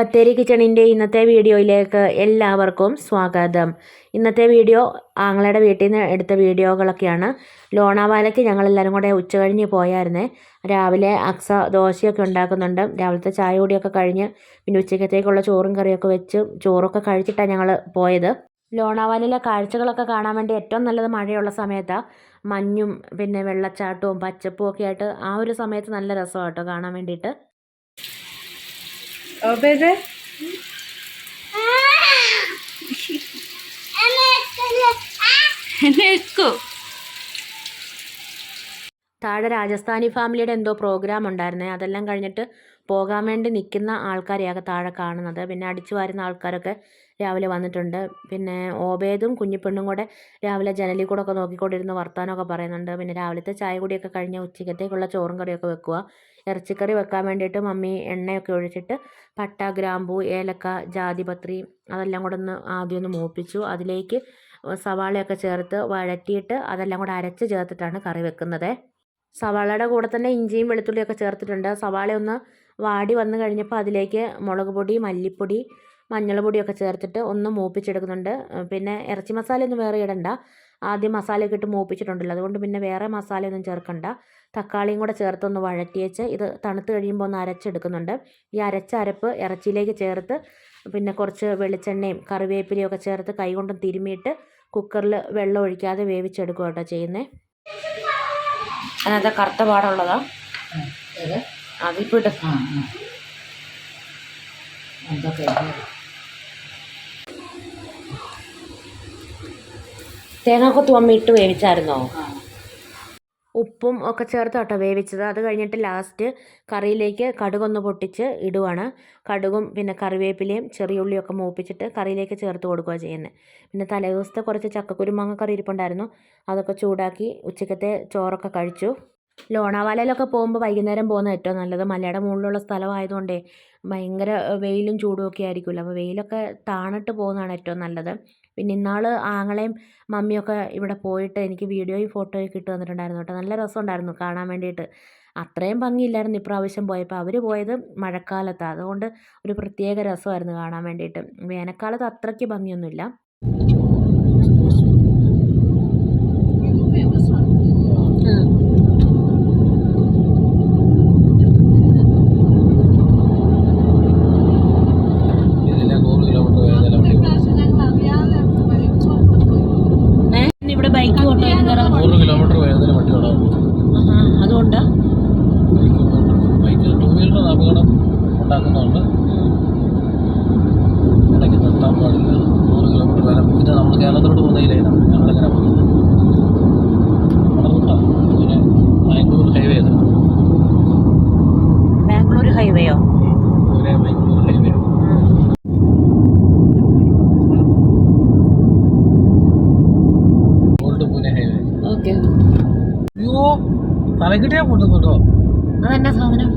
ബത്തേരി കിച്ചണിൻ്റെ ഇന്നത്തെ വീഡിയോയിലേക്ക് എല്ലാവർക്കും സ്വാഗതം. ഇന്നത്തെ വീഡിയോ ആങ്ങളയുടെ വീട്ടിൽ നിന്ന് എടുത്ത വീഡിയോകളൊക്കെയാണ്. ലോണാവാലയ്ക്ക് ഞങ്ങളെല്ലാവരും കൂടെ ഉച്ചകഴിഞ്ഞ് പോയായിരുന്നേ. രാവിലെ അക്സ ദോശയൊക്കെ ഉണ്ടാക്കുന്നുണ്ട്. രാവിലത്തെ ചായ കൂടിയൊക്കെ കഴിഞ്ഞ് പിന്നെ ഉച്ചക്കത്തേക്കുള്ള ചോറും കറിയൊക്കെ വെച്ച് ചോറൊക്കെ കഴിച്ചിട്ടാണ് ഞങ്ങൾ പോയത്. ലോണാവാലയിലെ കാഴ്ചകളൊക്കെ കാണാൻ വേണ്ടി ഏറ്റവും നല്ലത് മഴയുള്ള സമയത്താണ്. മഞ്ഞും പിന്നെ വെള്ളച്ചാട്ടവും പച്ചപ്പും ഒക്കെ ആയിട്ട് ആ ഒരു സമയത്ത് നല്ല രസമാണ് കേട്ടോ കാണാൻ വേണ്ടിയിട്ട്. താഴെ രാജസ്ഥാനി ഫാമിലിയുടെ എന്തോ പ്രോഗ്രാം ഉണ്ടായിരുന്നേ. അതെല്ലാം കഴിഞ്ഞിട്ട് പോകാൻ വേണ്ടി നിൽക്കുന്ന ആൾക്കാരെയൊക്കെ താഴെ കാണുന്നത്. പിന്നെ അടിച്ചു വാരുന്ന ആൾക്കാരൊക്കെ രാവിലെ വന്നിട്ടുണ്ട്. പിന്നെ ഓബേദും കുഞ്ഞിപ്പെണ്ണും കൂടെ രാവിലെ ജനലിൽ കൂടെ ഒക്കെ നോക്കിക്കൊണ്ടിരുന്ന് വർത്താനമൊക്കെ പറയുന്നുണ്ട്. പിന്നെ രാവിലത്തെ ചായ കൂടിയൊക്കെ കഴിഞ്ഞ് ഉച്ചക്കത്തേക്കുള്ള ചോറും കറിയൊക്കെ വെക്കുക. ഇറച്ചിക്കറി വെക്കാൻ വേണ്ടിയിട്ട് മമ്മി എണ്ണയൊക്കെ ഒഴിച്ചിട്ട് പട്ട, ഗ്രാമ്പൂ, ഏലക്ക, ജാതിപത്രി അതെല്ലാം കൂടെ ആദ്യം ഒന്ന് മൂപ്പിച്ചു. അതിലേക്ക് സവാളയൊക്കെ ചേർത്ത് വഴറ്റിയിട്ട് അതെല്ലാം കൂടെ അരച്ച് ചേർത്തിട്ടാണ് കറി വെക്കുന്നത്. സവാളയുടെ കൂടെ തന്നെ ഇഞ്ചിയും വെളുത്തുള്ളിയൊക്കെ ചേർത്തിട്ടുണ്ട്. സവാള ഒന്ന് വാടി വന്നു കഴിഞ്ഞപ്പോൾ അതിലേക്ക് മുളക് പൊടി, മല്ലിപ്പൊടി, മഞ്ഞൾ പൊടിയൊക്കെ ചേർത്തിട്ട് ഒന്ന് മൂപ്പിച്ചെടുക്കുന്നുണ്ട്. പിന്നെ ഇറച്ചി മസാലയൊന്നും വേറെ ഇടണ്ട. ആദ്യം മസാലയൊക്കെ ഇട്ട് മൂപ്പിച്ചിട്ടുണ്ടല്ലോ, അതുകൊണ്ട് പിന്നെ വേറെ മസാലയൊന്നും ചേർക്കണ്ട. തക്കാളിയും കൂടെ ചേർത്തൊന്ന് വഴറ്റിയേച്ച് ഇത് തണുത്ത് കഴിയുമ്പോൾ ഒന്ന് അരച്ചെടുക്കുന്നുണ്ട്. ഈ അരച്ച അരപ്പ് ഇറച്ചിയിലേക്ക് ചേർത്ത് പിന്നെ കുറച്ച് വെളിച്ചെണ്ണയും കറിവേപ്പിലയും ഒക്കെ ചേർത്ത് കൈകൊണ്ടും തിരുമിയിട്ട് കുക്കറിൽ വെള്ളം ഒഴിക്കാതെ വേവിച്ചെടുക്കുക കേട്ടോ ചെയ്യുന്നത്. അതിനകത്ത് കറുത്ത പാടുള്ളതാ അതിപ്പോൾ ഇട്ട് തേങ്ങാക്കൊത്ത് മമ്മി ഇട്ട് വേവിച്ചായിരുന്നോ? ഉപ്പും ഒക്കെ ചേർത്ത് കേട്ടോ വേവിച്ചത്. അത് കഴിഞ്ഞിട്ട് ലാസ്റ്റ് കറിയിലേക്ക് കടുകൊന്ന് പൊട്ടിച്ച് ഇടുവാണ്. കടുകും പിന്നെ കറിവേപ്പിലയും ചെറിയ ഉള്ളിയൊക്കെ മൂപ്പിച്ചിട്ട് കറിയിലേക്ക് ചേർത്ത് കൊടുക്കുക ചെയ്യുന്നത്. പിന്നെ തലേദിവസത്തെ കുറച്ച് ചക്കക്കുരുമാങ്ങ കറി ഇരിപ്പുണ്ടായിരുന്നു, അതൊക്കെ ചൂടാക്കി ഉച്ചക്കത്തെ ചോറൊക്കെ കഴിച്ചു. ലോണാവാലയിലൊക്കെ പോകുമ്പോൾ വൈകുന്നേരം പോകുന്നത് ഏറ്റവും നല്ലത്. മലയുടെ മുകളിലുള്ള സ്ഥലമായതുകൊണ്ടേ ഭയങ്കര വെയിലും ചൂടും ഒക്കെ ആയിരിക്കുമല്ലോ. അപ്പോൾ വെയിലൊക്കെ താണിട്ട് പോകുന്നതാണ് ഏറ്റവും നല്ലത്. പിന്നെ ഇന്നാൾ ആങ്ങളെയും മമ്മിയൊക്കെ ഇവിടെ പോയിട്ട് എനിക്ക് വീഡിയോയും ഫോട്ടോയൊക്കെ ഇട്ട് തന്നിട്ടുണ്ടായിരുന്നു കേട്ടോ. നല്ല രസമുണ്ടായിരുന്നു കാണാൻ വേണ്ടിയിട്ട്. അത്രയും ഭംഗിയില്ലായിരുന്നു ഇപ്രാവശ്യം പോയപ്പോൾ. അവർ പോയത് മഴക്കാലത്താണ്, അതുകൊണ്ട് ഒരു പ്രത്യേക രസമായിരുന്നു കാണാൻ വേണ്ടിയിട്ട്. വേനൽക്കാലത്ത് അത്രയ്ക്ക് ഭംഗിയൊന്നുമില്ല. ഇവിടെ ബൈക്ക് ഓട്ടോ 100 കിലോമീറ്റർ വേഗത്തിൽ വണ്ടി ഓടാം. അതുകൊണ്ട് ബൈക്ക് ടൂ വീലർ അപകടം ഉണ്ടാക്കുന്നുണ്ട്. ഇടയ്ക്ക് നിർത്താൻ പാടില്ല. 100 കിലോമീറ്റർ വരെ. ഇത് നമ്മൾ കേരളത്തിലോട്ട് പോകുന്നതിലാണ് ഞങ്ങളെങ്ങനെ പോകുന്നത്. പിന്നെ ബാംഗ്ലൂർ ഹൈവേ ഇത്. ബാംഗ്ലൂർ ഹൈവേയോ? ബാംഗ്ലൂർ ഹൈവേ. അയ്യോ തലക്കിട്ടിയാ പൊട്ടുന്നുണ്ടോ? അതെന്നാ സാധനം?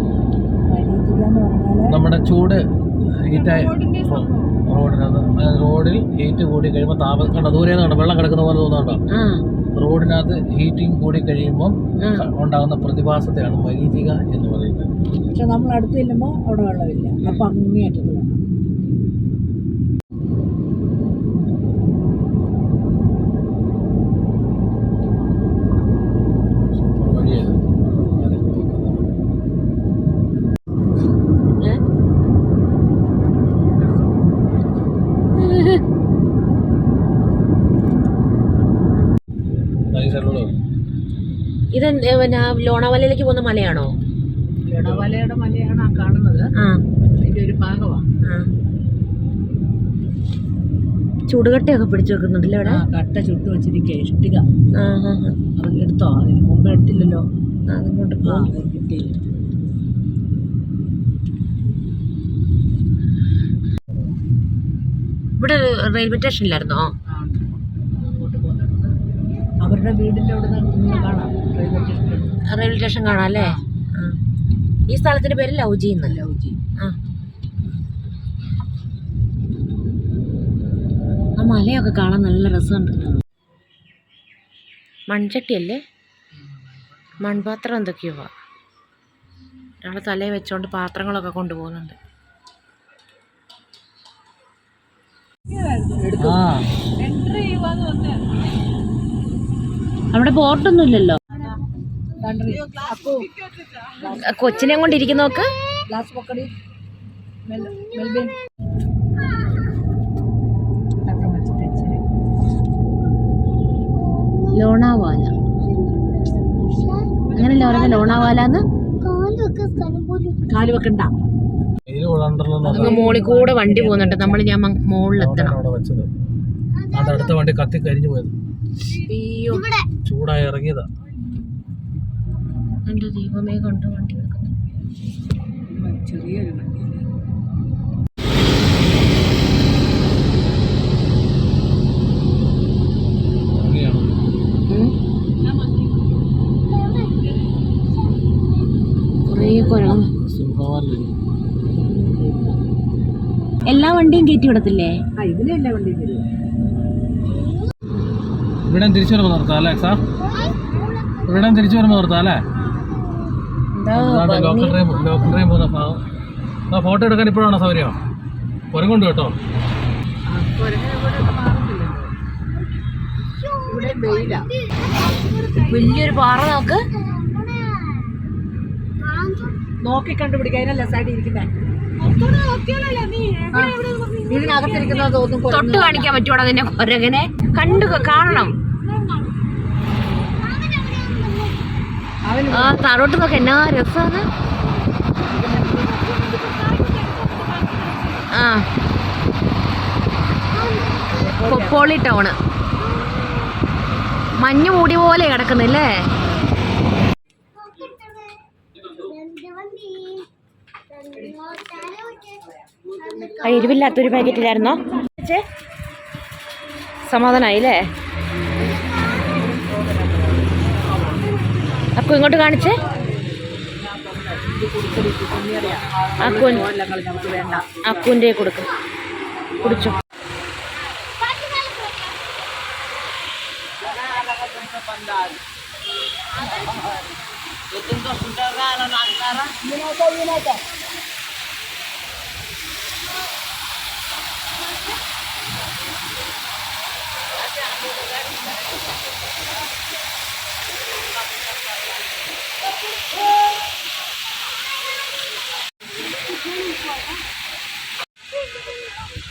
നമ്മുടെ ചൂട് ഹീറ്റായി റോഡിൽ ഹീറ്റ് കൂടി കഴിയുമ്പോൾ താപം കണ്ടോ? ദൂരെ കണ്ടോ വെള്ളം കിടക്കുന്ന പോലെ തോന്നുന്നുണ്ടോ? റോഡിനകത്ത് ഹീറ്റിംഗ് കൂടി കഴിയുമ്പം ഉണ്ടാകുന്ന പ്രതിഭാസത്തെയാണ് മരീചിക എന്ന് പറയുന്നത്. പക്ഷെ നമ്മൾ അടുത്ത് ചെല്ലുമ്പോൾ അവിടെ വെള്ളമില്ല. അപ്പം അങ്ങേയറ്റത്ത് വേണം. ഇത് പിന്നെ ലോണാവാലയിലേക്ക് പോകുന്ന മലയാണോ? ലോണാവാലയുടെ മലയാണ് ആ കാണുന്നത്. അതിൻ്റെ ഒരു ഭാഗമാണ്. ചുടുകട്ടയൊക്കെ പിടിച്ചു വെക്കുന്നുണ്ടല്ലോ ഇവിടെ. കട്ട ചുട്ട് വെച്ചിരിക്കുക ഇഷ്ടിക. അത് എടുത്തോ? അതിന് മുമ്പ് എടുത്തില്ലല്ലോ. അതുകൊണ്ട് കിട്ടിയില്ല. ഇവിടെ റെയിൽവേ സ്റ്റേഷനിലായിരുന്നോ? അവരുടെ വീടിൻ്റെ അവിടെ നിന്ന് കാണാം റെയിൽവേ സ്റ്റേഷൻ കാണാം അല്ലേ? ഈ സ്ഥലത്തിന്റെ പേര് ലൗജി. ലൗജി. ആ മലയൊക്കെ കാണാൻ നല്ല രസമുണ്ട്. മൺചട്ടിയല്ലേ? മൺപാത്രം എന്തൊക്കെയോ. ഒരാൾ തലയിൽ വെച്ചോണ്ട് പാത്രങ്ങളൊക്കെ കൊണ്ടുപോകുന്നുണ്ട്. അവിടെ ബോട്ടൊന്നും ഇല്ലല്ലോ. കൊച്ചിനെ കൊണ്ടിരിക്കുന്ന നോക്ക്. ലോണാവാല അങ്ങനല്ല പറയുന്നത്, ലോണാവാലാന്ന്. കാല് വെക്കണ്ട. മോളിൽ കൂടെ വണ്ടി പോകുന്നുണ്ട്. നമ്മൾ ഞാൻ മുകളിലെത്തണം. അടുത്ത വണ്ടി കത്തി കരിഞ്ഞു പോയത്. അയ്യോ, ചൂടായി ഇറങ്ങിയതാ. എന്റെ ദൈവമേ, കണ്ടു വണ്ടി വെക്കുന്നു. ചെറിയൊരു വണ്ടി. എല്ലാ വണ്ടിയും കയറ്റി വിടത്തില്ലേ? ഇതിലെല്ലാ വണ്ടിയും ഇവിടെ തിരിച്ചു വരുമ്പോ നിർത്താം അല്ലേ? ഇവിടെ തിരിച്ചു വരുമ്പോ നിർത്താം അല്ലേ? ലോക്കൽ ട്രെയിൻ പോകുന്ന ഭാഗം. ഫോട്ടോ എടുക്കാൻ ഇപ്പോഴാണോ സൗകര്യം? കുരങ്ങുണ്ട് കേട്ടോ. വലിയൊരു പാറ നോക്ക്. നോക്കി കണ്ടുപിടിക്കുക. അതിനല്ല സൈഡിൽ ഇരിക്കുന്നത്. ഇതിനകത്തിരിക്കുന്ന തൊട്ട് കാണിക്കാൻ പറ്റുവാണ് അതിന്റെ കുരകനെ. കാണണം. ആ താഴോട്ട് നോക്ക, എന്നാ രസാണ്. ആ കൊപ്പോളി ടൗണ് മഞ്ഞ് മൂടി പോലെ കിടക്കുന്നില്ലേ? എരിവില്ലാത്തൊരു പാക്കറ്റിലായിരുന്നോ? സമാധാനായില്ലേ? അക്കു ഇങ്ങോട്ട് കാണിച്ചേ. അക്കുവിൻ്റെ കൊടുക്കും. കുടിച്ചോ.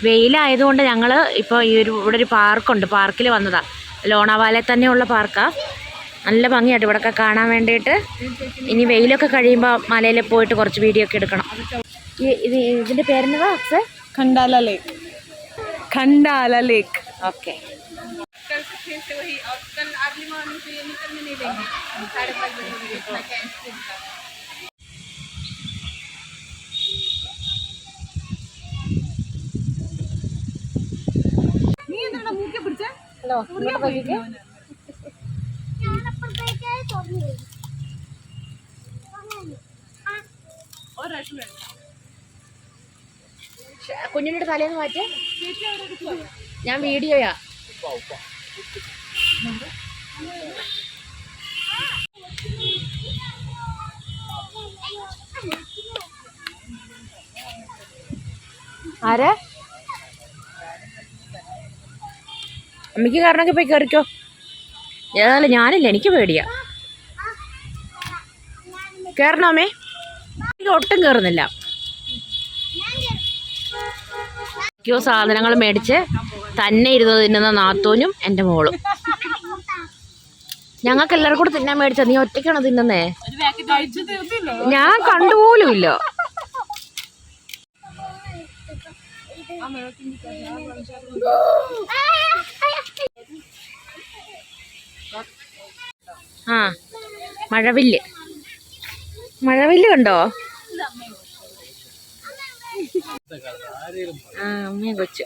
വെയിലായതുകൊണ്ട് ഞങ്ങൾ ഇപ്പോൾ ഇവിടെ ഒരു പാർക്കുണ്ട്. പാർക്കിൽ വന്നതാണ്. ലോണാവാലയിൽ തന്നെയുള്ള പാർക്കാണ്. നല്ല ഭംഗിയായിട്ട് ഇവിടെയൊക്കെ കാണാൻ വേണ്ടിയിട്ട്. ഇനി വെയിലൊക്കെ കഴിയുമ്പോൾ മലയിൽ പോയിട്ട് കുറച്ച് വീഡിയോ ഒക്കെ എടുക്കണം. ഇതിൻ്റെ പേരെന്നതാ? ഖണ്ടാല ലേക്ക്. ഖണ്ടാല ലേക്ക്. ഓക്കെ. ഹലോ, കുഞ്ഞിൻ്റെ തലേന്ന് മാറ്റി. ഞാൻ വീഡിയോയാ. ആരെ അമ്മയ്ക്ക് കാരണമൊക്കെ പോയി കയറിക്കോ. ഏതായാലും ഞാനില്ല, എനിക്ക് പേടിയാ. കയറണോ അമ്മേ? എനിക്ക് ഒട്ടും കയറുന്നില്ല. സാധനങ്ങൾ മേടിച്ച് തന്നെ ഇരുന്ന് തിന്നുന്ന നാത്തൂനും എൻ്റെ മോളും. ഞങ്ങൾക്ക് എല്ലാവരും കൂടെ തിന്നാൻ മേടിച്ച. നീ ഒറ്റയ്ക്കാണോ തിന്നുന്നേ? ഞാൻ കണ്ടുപോലുമില്ല. ആ മഴവില്ല് കണ്ടോ? ആ അമ്മയും കൊച്ചു.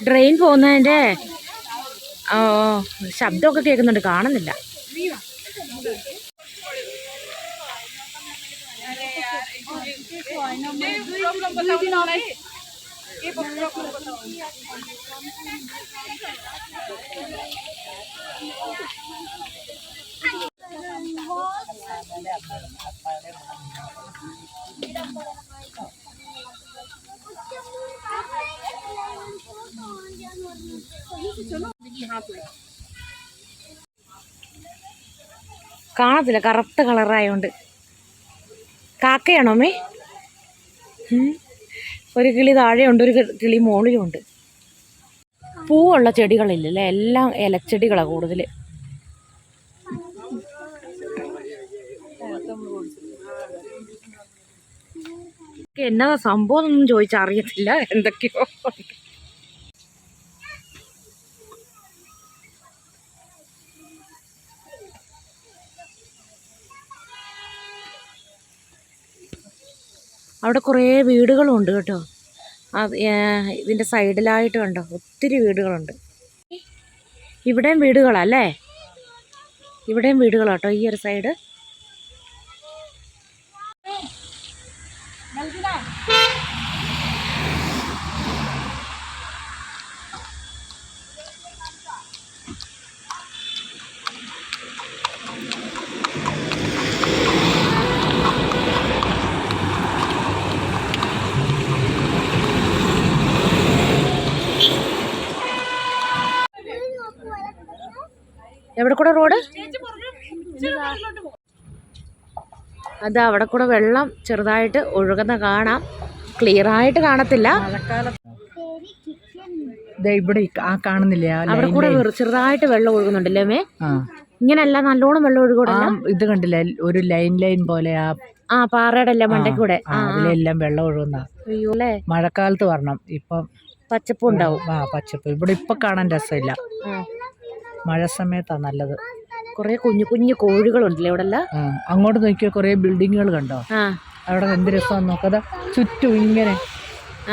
ട്രെയിൻ പോകുന്നതിൻ്റെ ശബ്ദമൊക്കെ കേൾക്കുന്നുണ്ട്, കാണുന്നില്ല. കാണത്തില്ല, കറുത്ത കളറായോണ്ട്. കാക്കയാണോ അമ്മേ? ഒരു കിളി താഴെയുണ്ട്, ഒരു കിളി മുകളിലുണ്ട്. പൂവുള്ള ചെടികളില്ലല്ലേ, എല്ലാം ഇലച്ചെടികളാണ് കൂടുതൽ. എന്നാ സംഭവം ഒന്നും ചോദിച്ചാൽ അറിയത്തില്ല, എന്തൊക്കെയോ. അവിടെ കുറേ വീടുകളും ഉണ്ട് കേട്ടോ. ഇതിൻ്റെ സൈഡിലായിട്ട് കണ്ടോ, ഒത്തിരി വീടുകളുണ്ട്. ഇവിടെയും വീടുകളല്ലേ, ഇവിടെയും വീടുകളാട്ടോ ഈ ഒരു സൈഡ്. എവിടെ കൂടെ റോഡ്? അതാ അവിടെ കൂടെ വെള്ളം ചെറുതായിട്ട് ഒഴുകുന്ന കാണാം, ക്ലിയർ ആയിട്ട് കാണത്തില്ല. ഇവിടെ ആ കാണുന്നില്ല, അവിടെ കൂടെ ചെറുതായിട്ട് വെള്ളം ഒഴുകുന്നുണ്ടല്ലേ മേ? ഇങ്ങനെയല്ല, നല്ലോണം വെള്ളം ഒഴുകൂടല്ല. ഇത് കണ്ടില്ല, ഒരു ലൈൻ പോലെ ആ പാറയുടെ എല്ലാം മണ്ടയ്ക്കൂടെ അതിലെല്ലാം വെള്ളം ഒഴുകുന്ന. അയ്യോ അല്ലേ, മഴക്കാലത്ത് വരണം, ഇപ്പം പച്ചപ്പ് ഉണ്ടാവും. പച്ചപ്പ് ഇവിടെ ഇപ്പൊ കാണാൻ രസമില്ല, മഴ സമയത്താ നല്ലത്. കൊറേ കുഞ്ഞു കുഞ്ഞു കോഴികളുണ്ടല്ലേ ഇവിടെ എല്ലാം. അങ്ങോട്ട് നോക്കിയാൽ കൊറേ ബിൽഡിങ്ങുകൾ കണ്ടോ, അവിടെ എന്ത് രസമാണ് നോക്കത്, ചുറ്റും ഇങ്ങനെ.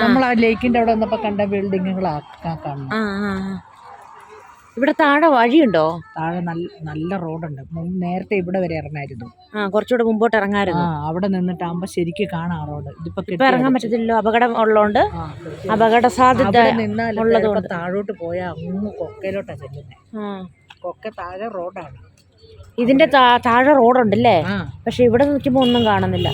നമ്മൾ ആ ലേക്കിന്റെ അവിടെ വന്നപ്പോ കണ്ട ബിൽഡിങ്ങുകളാ കാണുന്നു. ഇവിടെ താഴെ വഴിയുണ്ടോ? താഴെ നല്ല റോഡുണ്ട്. നേരത്തെ ഇവിടെ വരെ ഇറങ്ങായിരുന്നു, കുറച്ചുകൂടെ മുമ്പോട്ട് ഇറങ്ങായിരുന്നു. അവിടെ നിന്നിട്ടാകുമ്പോ ശരിക്കും കാണാം റോഡ്. ഇതിപ്പോ ഇറങ്ങാൻ പറ്റത്തില്ലല്ലോ, അപകടം ഉള്ളതുകൊണ്ട്. അപകട സാധ്യത ഉള്ളതുകൊണ്ട് താഴോട്ട് പോയാൽ അങ്ങ് കൊക്കയിലോട്ടാ ചെല്ലുന്നത്. കൊക്ക താഴെ റോഡാണ്. ഇതിന്റെ താഴെ റോഡുണ്ടല്ലേ, പക്ഷെ ഇവിടെ നിൽക്കുമ്പോ ഒന്നും കാണുന്നില്ല.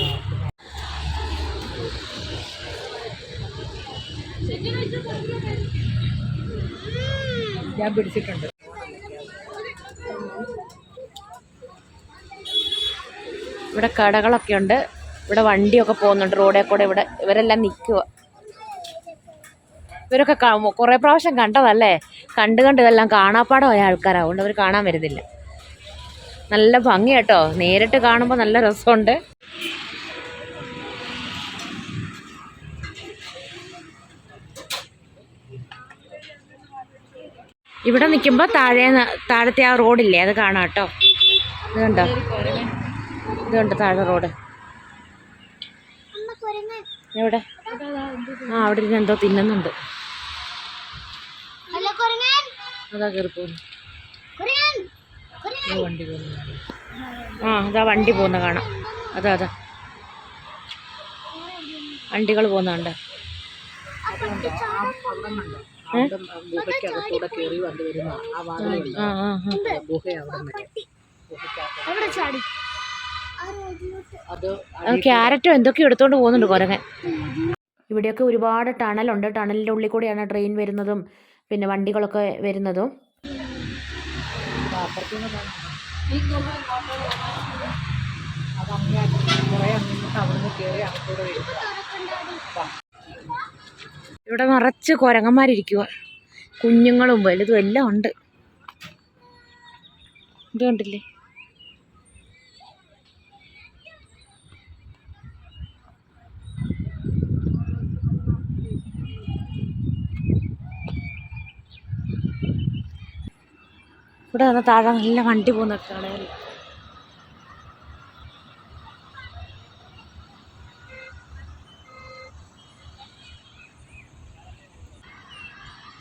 ഞാൻ പിടിച്ചിട്ടുണ്ട്. ഇവിടെ കടകളൊക്കെ ഉണ്ട്, ഇവിടെ വണ്ടിയൊക്കെ പോകുന്നുണ്ട് റോഡിൽ കൂടെ. ഇവിടെ ഇവരെല്ലാം നിൽക്കുക. ഇവരൊക്കെ കുറേ പ്രാവശ്യം കണ്ടതല്ലേ, കണ്ട് ഇതെല്ലാം കാണാപ്പാടമായ ആൾക്കാരാവുകൊണ്ട് അവർ കാണാൻ വരുന്നില്ല. നല്ല ഭംഗി കേട്ടോ, നേരിട്ട് കാണുമ്പോൾ നല്ല രസമുണ്ട്. ഇവിടെ നിൽക്കുമ്പോൾ താഴത്തെ ആ റോഡില്ലേ, അത് കാണാം കേട്ടോ. ഇത് കണ്ടോ, ഇത് കണ്ടോ താഴെ റോഡ്. എവിടെ? അവിടെ ഇരുന്ന് എന്തോ തിന്നുന്നുണ്ട്. അതാ കയറി പോകുന്നു. വണ്ടി പോകുന്നു. അതാ വണ്ടി പോകുന്ന കാണാം. അതാ വണ്ടികൾ പോകുന്നുണ്ട്. ഗുഹയ്ക്കകത്തൂടെ കയറി വണ്ടി വരുന്ന ആ വാതിലുണ്ട്, ഗുഹ അവിടെ ക്യാരറ്റോ എന്തൊക്കെയോ എടുത്തോണ്ട് പോകുന്നുണ്ട് കുരങ്ങൻ. ഇവിടെയൊക്കെ ഒരുപാട് ടണലുണ്ട്. ടണലിൻ്റെ ഉള്ളിൽ കൂടെയാണ് ട്രെയിൻ വരുന്നതും പിന്നെ വണ്ടികളൊക്കെ വരുന്നതും. ഇവിടെ നിറച്ച് കുരങ്ങന്മാരിയ്ക്കുക, കുഞ്ഞുങ്ങളും വലുതും എല്ലാം ഉണ്ട്. ഇത് കണ്ടില്ലേ, ഇവിടെ വന്ന് താഴെ നല്ല വണ്ടി പോകുന്ന കാണാൻ.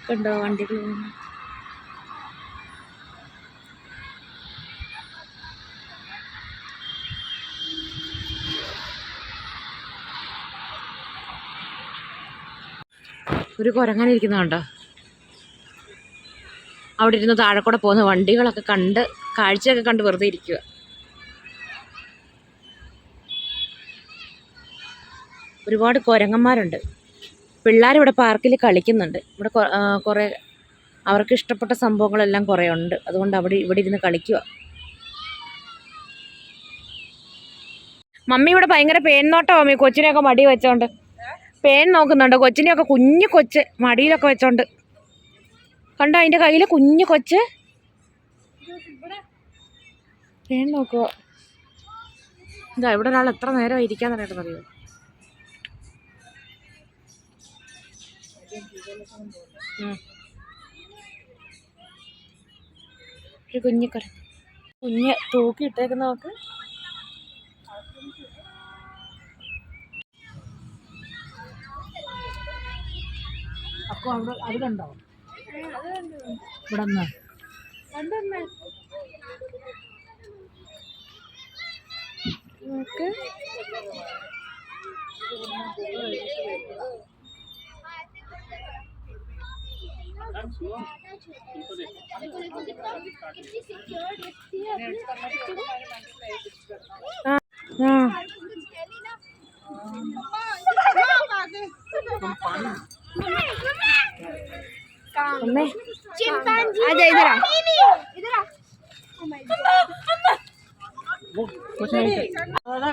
കണ്ടോ വണ്ടികൾ പോകുന്നു. ഒരു കുരങ്ങനിരിക്കുന്നുണ്ടോ? അവിടെ ഇരുന്ന് താഴെ കൂടെ പോകുന്ന വണ്ടികളൊക്കെ കണ്ട് കാഴ്ചയൊക്കെ കണ്ട് വെറുതെ ഇരിക്കുക. ഒരുപാട് കുരങ്ങന്മാരുണ്ട്. പിള്ളേരിവിടെ പാർക്കിൽ കളിക്കുന്നുണ്ട്. ഇവിടെ കുറേ അവർക്ക് ഇഷ്ടപ്പെട്ട സംഭവങ്ങളെല്ലാം കുറേ ഉണ്ട്. അതുകൊണ്ട് ഇവിടെ ഇരുന്ന് കളിക്കുക. മമ്മി ഇവിടെ ഭയങ്കര പേൻ നോട്ടോ മമ്മി, കൊച്ചിനെയൊക്കെ മടി വെച്ചോണ്ട് പേൻ നോക്കുന്നുണ്ടോ? കൊച്ചിനെയൊക്കെ കുഞ്ഞു കൊച്ച് മടിയിലൊക്കെ വെച്ചോണ്ട് കണ്ടോ, അതിൻ്റെ കയ്യിൽ കുഞ്ഞു കൊച്ച് പേൻ നോക്കുക. ഇതാ ഇവിടെ ഒരാൾ എത്ര നേരം ഇരിക്കാൻ തന്നെയായിട്ടെന്നറിയോ? ഒരു കുഞ്ഞ് തൂക്കി ഇട്ടേക്കുന്ന നോക്ക്. അപ്പോൾ അവിടെ അത് കണ്ടോ? ഇവിടെ നിന്ന് നോക്ക്.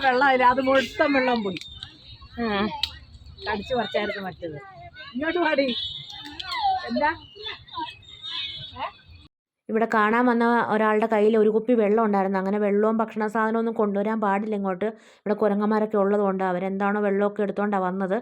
വെള്ളമില്ല, അത് മൊത്തം വെള്ളം പോയി. കടിച്ചു പറിച്ചായിരുന്നു മറ്റത്. ഇങ്ങോട്ട് പാടി. എന്താ ഇവിടെ കാണാൻ വന്ന ഒരാളുടെ കയ്യിൽ ഒരു കുപ്പി വെള്ളം ഉണ്ടായിരുന്നു. അങ്ങനെ വെള്ളവും ഭക്ഷണ സാധനമൊന്നും കൊണ്ടുവരാൻ പാടില്ല ഇങ്ങോട്ട്. ഇവിടെ കുരങ്ങന്മാരൊക്കെ ഉള്ളതുകൊണ്ട് അവരെന്താണോ വെള്ളമൊക്കെ എടുത്തുകൊണ്ടാണ് വന്നത്.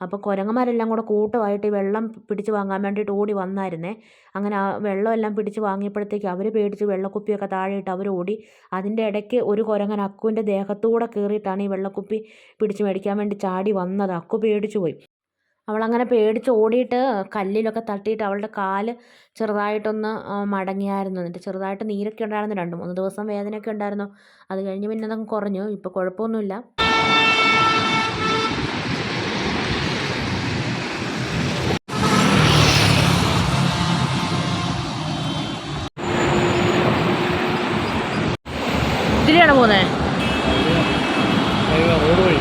അപ്പോൾ കുരങ്ങന്മാരെല്ലാം കൂടെ കൂട്ടമായിട്ട് ഈ വെള്ളം പിടിച്ച് വാങ്ങാൻ വേണ്ടിയിട്ട് ഓടി വന്നായിരുന്നേ. അങ്ങനെ ആ വെള്ളമെല്ലാം പിടിച്ച് വാങ്ങിയപ്പോഴത്തേക്ക് അവർ പേടിച്ച് വെള്ളക്കുപ്പിയൊക്കെ താഴെയിട്ട് അവർ ഓടി. അതിൻ്റെ ഇടയ്ക്ക് ഒരു കുരങ്ങൻ അക്കുവിൻ്റെ ദേഹത്തൂടെ കയറിയിട്ടാണ് ഈ വെള്ളക്കുപ്പി പിടിച്ച് മേടിക്കാൻ വേണ്ടി ചാടി വന്നത്. അക്കു പേടിച്ചു പോയി. അവളങ്ങനെ പേടിച്ച് ഓടിയിട്ട് കല്ലിലൊക്കെ തട്ടിയിട്ട് അവളുടെ കാല് ചെറുതായിട്ടൊന്ന് മടങ്ങിയായിരുന്നു. എന്നിട്ട് ചെറുതായിട്ട് നീരൊക്കെ ഉണ്ടായിരുന്നു. 2-3 ദിവസം വേദനയൊക്കെ ഉണ്ടായിരുന്നു. അത് കഴിഞ്ഞ് പിന്നെ അതങ്ങ് കുറഞ്ഞു. ഇപ്പോൾ കുഴപ്പമൊന്നുമില്ല. ഇതിലെയാണോ പോകുന്നത്? റോഡ് വഴി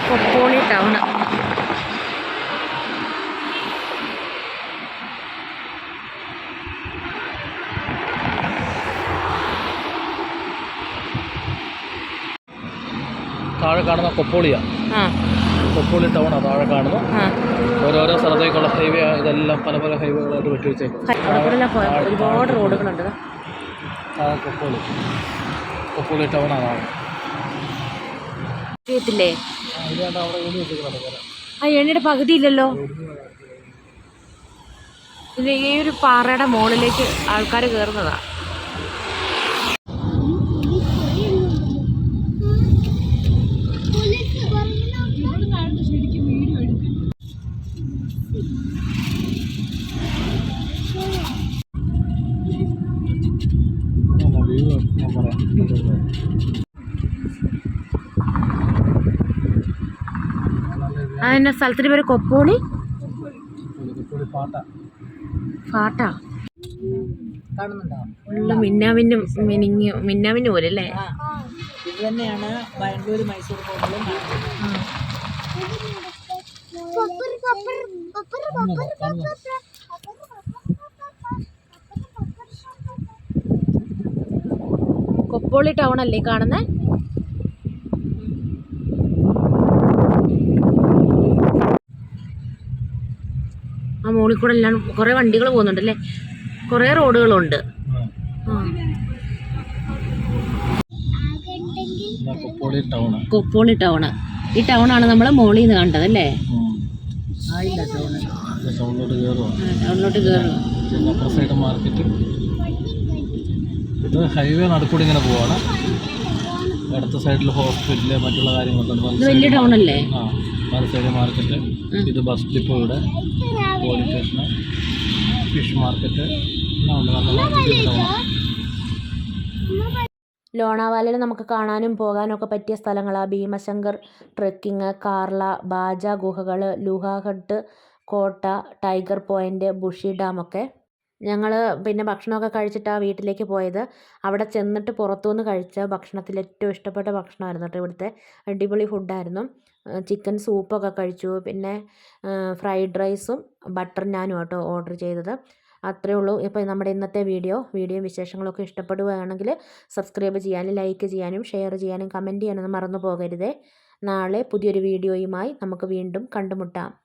കൊപ്പോളി ടൗണ്. താഴെ കാണുന്ന കൊപ്പോളിയാണ്. കൊപ്പോളി ടൗണാണ് താഴെ കാണുന്നത്. ഓരോരോ സ്ഥലത്തേക്കുള്ള ഹൈവേ, ഇതെല്ലാം പല പല ഹൈവേകളായിട്ട് വെട്ടി വെച്ചേക്കും. ഒരുപാട് റോഡുകളുണ്ട്. കൊപ്പോളി ടൗണാണ്. ല്ലേ ആ എണ്ണിയുടെ പകുതി ഇല്ലല്ലോ. പിന്നെ ഈ ഒരു പാറയുടെ മുകളിലേക്ക് ആൾക്കാർ കയറുന്നതാ. അതിൻ്റെ സ്ഥലത്തിൻ്റെ പേര് കൊപ്പോളി പാട്ട. കാണുന്നുണ്ടോ? ഉള്ള മിന്നാമിന്നു പോലെ അല്ലേ? ഇത് തന്നെയാണ് ബാംഗ്ലൂർ മൈസൂർ പോകുമ്പോഴും കൊപ്പോളി ടൗൺ അല്ലേ കാണുന്നത്? ആ മുകളിൽ കൂടെ എല്ലാം കുറേ വണ്ടികൾ പോകുന്നുണ്ടല്ലേ. കുറേ റോഡുകളുണ്ട്. കൊപ്പോളി ടൗണ്. ഈ ടൗണാണ് നമ്മൾ മോളിൽ നിന്ന് കണ്ടത് അല്ലേ? ടൗണിലോട്ട് കയറുക. മാർക്കറ്റ് ഇത് ഹൈവേ നടുക്കൂടി ഇങ്ങനെ പോവാണ്. അടുത്ത സൈഡിൽ ഹോസ്പിറ്റല് മറ്റുള്ള കാര്യങ്ങളൊക്കെ. വലിയ ടൗൺ അല്ലേ? മറുസൈഡ് മാർക്കറ്റ്. ഇത് ബസ് ഡിപ്പോ, ഇവിടെ പോലീസ് സ്റ്റേഷന്, ഫിഷ് മാർക്കറ്റ് എല്ലാം ഉണ്ട്. നല്ല ടൗൺ. ലോണാവാലയിൽ നമുക്ക് കാണാനും പോകാനും ഒക്കെ പറ്റിയ സ്ഥലങ്ങളാണ് ഭീമശങ്കർ ട്രെക്കിങ്, കാർല, ബാജ ഗുഹകൾ, ലുഹാഹട്ട് കോട്ട, ടൈഗർ പോയിൻ്റ്, ബുഷി ഡാമൊക്കെ. ഞങ്ങൾ പിന്നെ ഭക്ഷണമൊക്കെ കഴിച്ചിട്ടാണ് വീട്ടിലേക്ക് പോയത്. അവിടെ ചെന്നിട്ട് പുറത്തുനിന്ന് കഴിച്ച ഭക്ഷണത്തിൽ ഏറ്റവും ഇഷ്ടപ്പെട്ട ഭക്ഷണമായിരുന്നു കേട്ടോ ഇവിടുത്തെ. അടിപൊളി ഫുഡായിരുന്നു. ചിക്കൻ സൂപ്പൊക്കെ കഴിച്ചു. പിന്നെ ഫ്രൈഡ് റൈസും ബട്ടർ നാനും കേട്ടോ ഓർഡർ ചെയ്തത്. അത്രയേ ഉള്ളൂ. ഇപ്പോൾ നമ്മുടെ ഇന്നത്തെ വീഡിയോയും വിശേഷങ്ങളൊക്കെ ഇഷ്ടപ്പെടുകയാണെങ്കിൽ സബ്സ്ക്രൈബ് ചെയ്യാനും ലൈക്ക് ചെയ്യാനും ഷെയർ ചെയ്യാനും കമൻറ്റ് ചെയ്യാനൊന്നും മറന്നു പോകരുതേ. നാളെ പുതിയൊരു വീഡിയോയുമായി നമുക്ക് വീണ്ടും കണ്ടുമുട്ടാം.